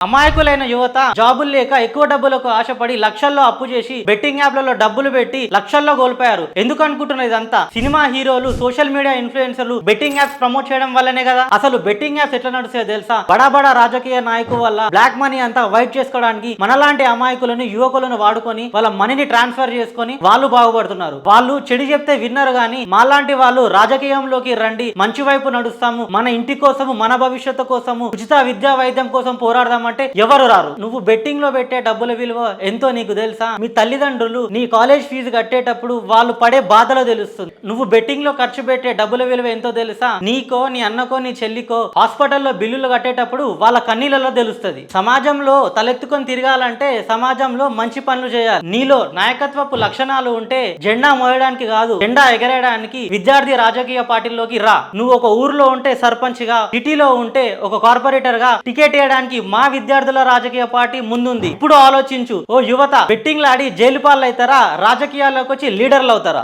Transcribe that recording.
అమాయకులైన యువత జాబులు లేక ఎక్కువ డబ్బులకు ఆశపడి లక్షల్లో అప్పు చేసి బెట్టింగ్ యాప్లలో డబ్బులు పెట్టి లక్షల్లో కోల్పోయారు. ఎందుకు అనుకుంటున్నారు ఇదంతా? సినిమా హీరోలు, సోషల్ మీడియా ఇన్ఫ్లుయెన్సర్లు బెట్టింగ్ యాప్స్ ప్రమోట్ చేయడం వల్లనే కదా. అసలు బెట్టింగ్ యాప్స్ ఎట్లా నడుస్తాయో తెలుసా? బడా బడా రాజకీయ నాయకుల వల్ల బ్లాక్ మనీ అంతా వైట్ చేసుకోవడానికి మనలాంటి అమాయకులను, యువకులను వాడుకొని వాళ్ళ మనీని ట్రాన్స్ఫర్ చేసుకొని వాళ్ళు బాగుపడుతున్నారు. వాళ్ళు చెడు చెప్తే విన్నారు గానీ మాలాంటి వాళ్ళు రాజకీయంలోకి రండి, మంచి వైపు నడుస్తాము, మన ఇంటి కోసము, మన భవిష్యత్తు కోసము, ఉచిత విద్యా వైద్యం కోసం పోరాడదాం అంటే ఎవరు రారు. నువ్వు బెట్టింగ్ లో పెట్టే డబ్బుల విలువ ఎంతో నీకు తెలుసా? మీ తల్లిదండ్రులు నీ కాలేజ్ ఫీజు కట్టేటప్పుడు వాళ్ళు పడే బాధలో తెలుస్తుంది. నువ్వు బెట్టింగ్ లో ఖర్చు పెట్టే డబ్బుల విలువ ఎంతో తెలుసా? నీకో, నీ అన్నకో, నీ చెల్లికో హాస్పిటల్లో బిల్లులు కట్టేటప్పుడు వాళ్ళ కన్నీళ్ళలో తెలుస్తుంది. సమాజంలో తలెత్తుకొని తిరగాలంటే సమాజంలో మంచి పనులు చేయాలి. నీలో నాయకత్వపు లక్షణాలు ఉంటే జెండా మోయడానికి కాదు, జెండా ఎగరేయడానికి విద్యార్థి రాజకీయ పార్టీలోకి రా. నువ్వు ఒక ఊర్లో ఉంటే సర్పంచ్ గా, సిటీలో ఉంటే ఒక కార్పొరేటర్ గా టికెట్ వేయడానికి మా విద్యార్థుల రాజకీయ పార్టీ ముందుంది. ఇప్పుడు ఆలోచించు ఓ యువత, బెట్టింగ్లు ఆడి జైలు పాలు అవుతారా, రాజకీయాల్లోకి వచ్చి లీడర్లు అవుతారా?